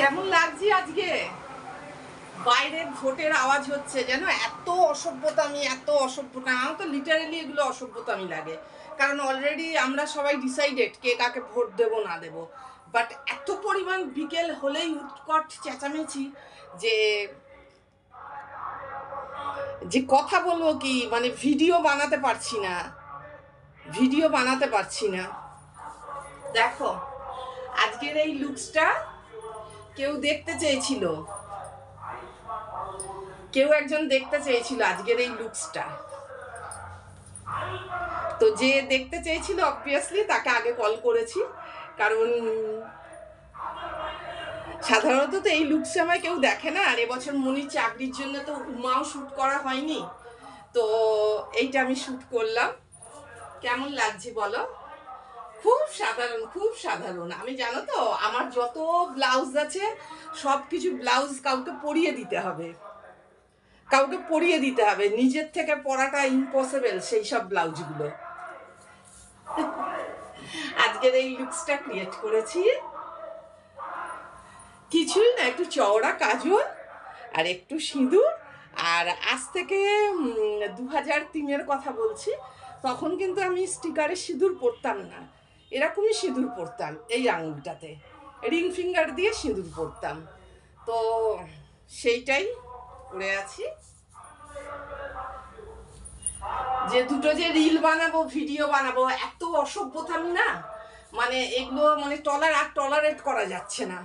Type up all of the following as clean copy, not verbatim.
কেমন লাগছে আজকে? বাইরে ভোটের আওয়াজ হচ্ছে, যেন এত অসভ্যতামি, এত অসভ্যতা। আমার তো লিটারেলি এগুলো অসভ্যতামি লাগে, কারণ অলরেডি আমরা সবাই ডিসাইডেড কে কাকে ভোট দেব না দেব। বাট এত পরিমাণ বিকেল হলেই উৎকট চেঁচামেচি যে যে কথা বলবো কি, মানে ভিডিও বানাতে পারছি না, ভিডিও বানাতে পারছি না। দেখো আজকের এই লুকসটা কেউ দেখতে চেয়েছিল, কেউ একজন দেখতে চেয়েছিল আজকের এই লুকসটা। তো যে দেখতে চেয়েছিল অবভিয়াসলি তাকে আগে কল করেছি, কারণ সাধারণত তো এই লুকসে আমায় কেউ দেখে না। আর এবছর মনির চাকরির জন্য তো উমাও শ্যুট করা হয়নি, তো এইটা আমি শ্যুট করলাম। কেমন লাগছে বলো? খুব সাধারণ, খুব সাধারণ। আমি জানো তো, আমার যত ব্লাউজ আছে সব কিছু ব্লাউজ কাউকে পরিয়ে দিতে হবে, কাউকে পরিয়ে দিতে হবে, নিজের থেকে পরাটা ইম্পসিবল সেই সব ব্লাউজগুলো। আজকের এই লুকসটা ক্রিয়েট করেছি, কিছুই না, একটু চওড়া কাজল আর একটু সিঁদুর। আর আজ থেকে 2003-এর কথা বলছি, তখন কিন্তু আমি স্টিকারে সিঁদুর পরতাম না, এরকমই সিঁদুর পরতাম, এই আঙুলটাতে রিং ফিঙ্গার দিয়ে সিঁদুর পরতাম। তো সেইটাই করে আছি, যে দুটো যে রিল বানাবো, ভিডিও বানাবো, এত অসভ্যতামি না, মানে এগুলো মানে টলারেট করা যাচ্ছে না।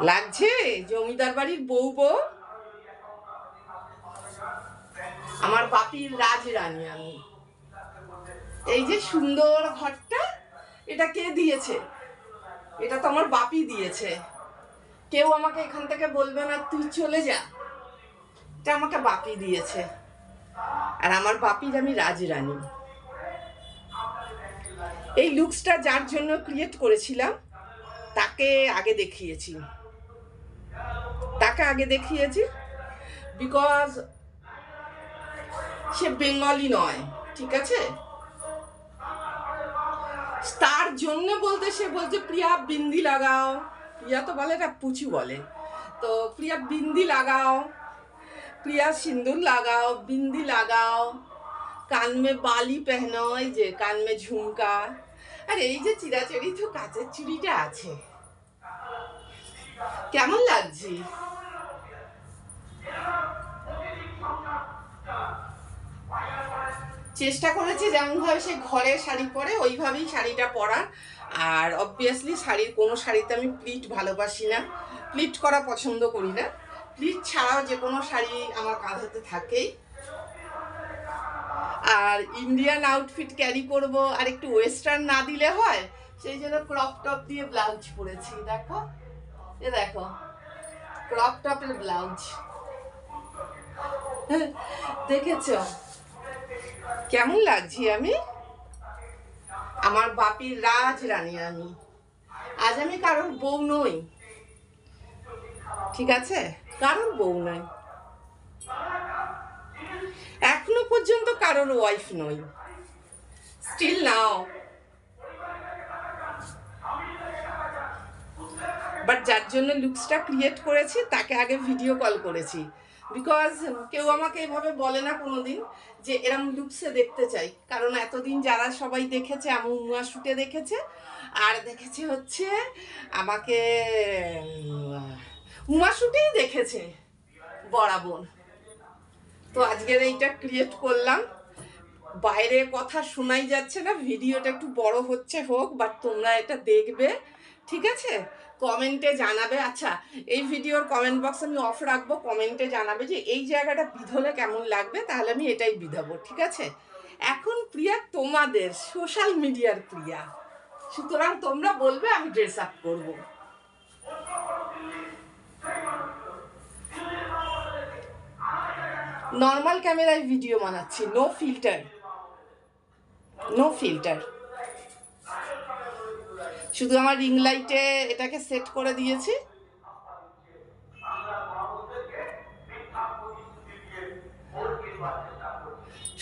লাগছে জমিদার বাড়ির বউ বউ, আমার বাপির রাজরানী আমি। এই যে সুন্দর ঘরটা, এটা কে দিয়েছে? এটা তো আমার বাপি দিয়েছে। কেউ আমাকে এখান থেকে বলবে না তুই চলে যা, এটা আমাকে বাপি দিয়েছে। আর আমার বাপির আমি রাজরানী। এই লুকসটা যার জন্য ক্রিয়েট করেছিলাম তাকে আগে দেখিয়েছি, বিকজ সে বেঙ্গলি নয়, ঠিক আছে? তার জন্য বলতে, সে বলছে প্রিয়া বিন্দি লাগাও, প্রিয়া তো বলে না, পুচু বলে, তো প্রিয়া বিন্দি লাগাও, प्रिया सिंदूर लगाओ, बिंदी लगाओ, कान में बाली पहनो, এই যে কান মে ঝুমকা। আর এই যে চিরাচরি তো কাচের চুড়িটা আছে, কেমন লাগছে? চেষ্টা করেছি যেমন ভাবে সে ঘরে শাড়ি পরে ওইভাবেই শাড়িটা পরার। আর অবভিয়াসলি শাড়ির কোনো শাড়িতে আমি প্লিট ভালোবাসি না, প্লিট করা পছন্দ করি না। প্লিট ছাড়াও যে কোনো শাড়ি আমার কাঁধেতে থাকেই। আর ইন্ডিয়ান আউটফিট ক্যারি করব, আর একটু ওয়েস্টার্ন না দিলে হয়, সেই জন্য ক্রপ টপ দিয়ে ব্লাউজ পরেছি। দেখো, এ দেখো ক্রপ টপের ব্লাউজ, দেখেছ কেমন লাগছি আমি? আমার বাপির রাজরানী আমি। আজ আমি কারোর বউ নই, ঠিক আছে? কারোর বউ নই, এখনো পর্যন্ত কারোর ওয়াইফ নই, স্টিল নাও। বাট যার জন্য লুকসটা ক্রিয়েট করেছি তাকে আগে ভিডিও কল করেছি, বিকজ কেউ আমাকে এভাবে বলে না কোনোদিন যে এরম লুকসে দেখতে চাই। কারণ এতদিন যারা সবাই দেখেছে আমার উমা শুটে দেখেছে, আর দেখেছে হচ্ছে আমাকে উমা শুটেই দেখেছে বরাবর। তো আজকের এইটা ক্রিয়েট করলাম। বাইরে কথা শোনাই যাচ্ছে না, ভিডিওটা একটু বড় হচ্ছে, হোক, বাট তোমরা এটা দেখবে, ঠিক আছে? কমেন্টে জানাবে। আচ্ছা, এই ভিডিওর কমেন্ট বক্স আমি অফ রাখবো, কমেন্টে জানাবে যে এই জায়গাটা বিধলে কেমন লাগবে, তাহলে আমি এটাই বিধাবো, ঠিক আছে? এখন প্রিয়া তোমাদের সোশ্যাল মিডিয়ার প্রিয়া, সুতরাং তোমরা বলবে, আমি ড্রেস আপ করবো। নর্মাল ক্যামেরায় ভিডিও বানাচ্ছি, নো ফিল্টার, নো ফিল্টার। শুধু আমার রিং লাইটে এটাকে সেট করে দিয়েছি,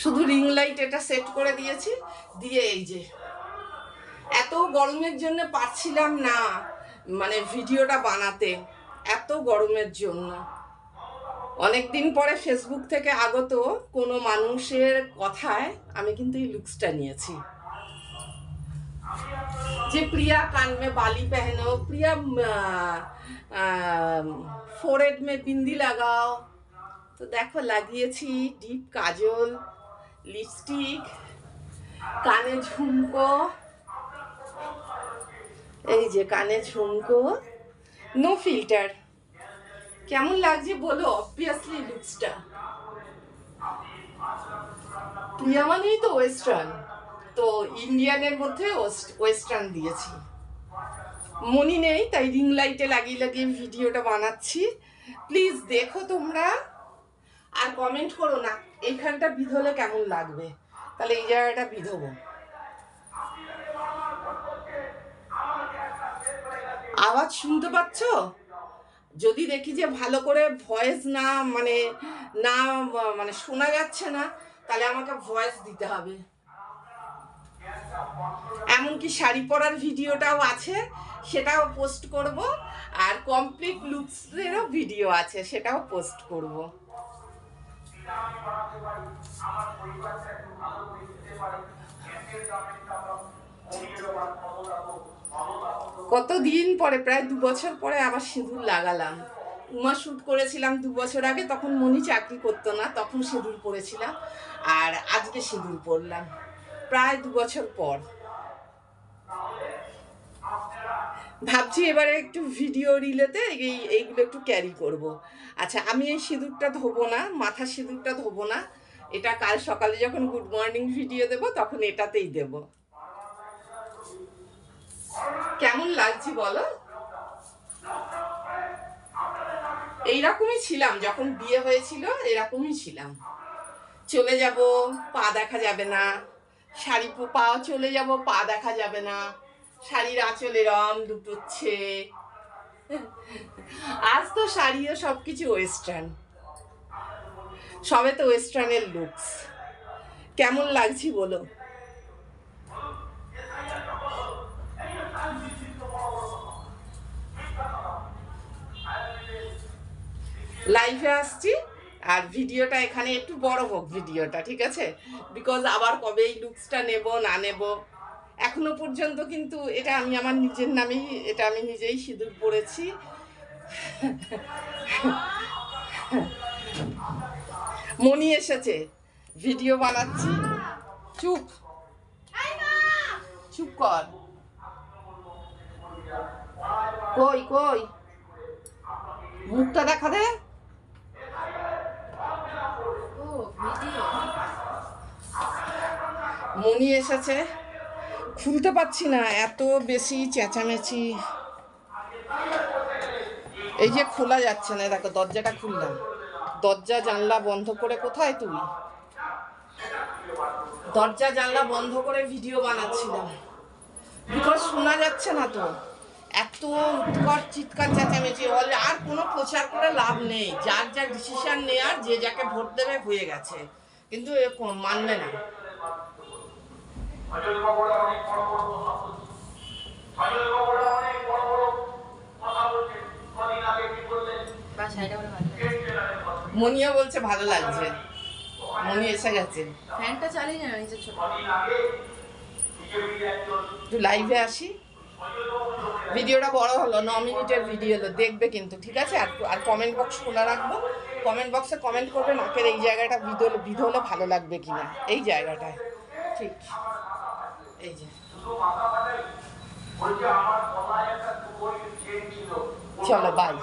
শুধু রিং লাইট এটা সেট করে দিয়েছি, দিয়ে এই যে এত গরমের জন্য পারছিলাম না মানে ভিডিওটা বানাতে, এত গরমের জন্য। অনেক দিন পরে ফেসবুক থেকে আগত কোনো মানুষের কথায় আমি কিন্তু এই লুকসটা নিয়েছি যে प्रिया कान में बाली पहनो, प्रिया फोरहेड में बिंदी लगाओ। তো দেখো লাগিয়েছি ডিপ কাজল, লিপস্টিক, কানে ঝুমকো, এই যে কানে ঝুমকো, নো ফিল্টার। কেমন লাগছে বলো অবভিয়াসলি লুকসটা। প্রিয়া মানেই তো ওয়েস্টার্ন, তো ইন্ডিয়ানের মধ্যে ওয়েস্টার্ন দিয়েছি। মনি নেই তাই রিং লাইটে লাগিয়ে লাগিয়ে ভিডিওটা বানাচ্ছি। প্লিজ দেখো তোমরা, আর কমেন্ট করো না এইখানটা বিধলে কেমন লাগবে, তাহলে এই জায়গাটা বিধবো। আওয়াজ শুনতে পাচ্ছ? যদি দেখি যে ভালো করে ভয়েস না মানে শোনা যাচ্ছে না, তাহলে আমাকে ভয়েস দিতে হবে। এমনকি শাড়ি পরার ভিডিওটাও আছে, সেটাও পোস্ট করব, আর কমপ্লিট লুকসেরও ভিডিও আছে, সেটাও পোস্ট করব। কতদিন পরে, প্রায় 2 বছর পরে আবার সিঁদুর লাগালাম। উমা শ্যুট করেছিলাম 2 বছর আগে, তখন মনি চাকরি করতো না, তখন সিঁদুর পরেছিলাম। আর আজকে সিঁদুর পরলাম প্রায় 2 বছর পর। ভাবছি এবারে একটু ভিডিও রিলেতে এইগুলো একটু ক্যারি করব। আচ্ছা, আমি এই সিঁদুরটা ধোবো না, মাথার সিঁদুরটা ধোবো না, এটা কাল সকালে যখন গুড মর্নিং ভিডিও দেব তখন এটাতেই দেব। কেমন লাগছে বলো? এইরকমই ছিলাম যখন বিয়ে হয়েছিল, এরকমই ছিলাম। চলে যাব, পা দেখা যাবে না, শাড়ি পা চলে যাব, পা দেখা যাবে না, শাড়ির আঁচল এরম লুটোচ্ছে। আজ তো শাড়িও সব কিছু ওয়েস্টার্ন, সবে তো ওয়েস্টার্নের লুকস। কেমন লাগছি বলো? লাইভে আসছি, আর ভিডিওটা এখানে একটু বড় হোক ভিডিওটা, ঠিক আছে? বিকজ আবার কবে এই লুকসটা নেব না নেব, এখনো পর্যন্ত কিন্তু এটা আমি আমার নিজের নামেই, এটা আমি নিজেই সিঁদুর পরেছি। মনি এসেছে, ভিডিও বানাচ্ছি। চুপ চুপ কর। কই কই মুখটা দেখা দে। মনি এসেছে, খুলতে পারছি না, এত বেশি চেঁচামেচি। এই যে খোলা যাচ্ছে না, দেখো দরজাটা খুললাম, দরজা জানলা বন্ধ করে। কোথায় তুই? দরজা জানলা বন্ধ করে ভিডিও বানাচ্ছিলাম, বিকজ শোনা যাচ্ছে না তো, এত উৎকট চিৎকার চেঁচামেচি। আর কোনো প্রচার করে লাভ নেই, যার যা ডিসিশন নেওয়ার, যে যাকে ভোট দেবে হয়ে গেছে, কিন্তু মানবে না। মনিও বলছে ভালো লাগছে, মনি এসে গেছে। ফ্যানটা চালিয়ে না নিচে ছোট। একটু লাইভে আসি, ভিডিওটা বড় হলো, 9 মিনিটের ভিডিও হলো, দেখবে কিন্তু, ঠিক আছে? আর কমেন্ট বক্স খোলা রাখবো, কমেন্ট বক্সে কমেন্ট করবে নাকের এই জায়গাটা বিধলে ভালো লাগবে কিনা, এই জায়গাটায়, ঠিক? এই যে চলো বাই।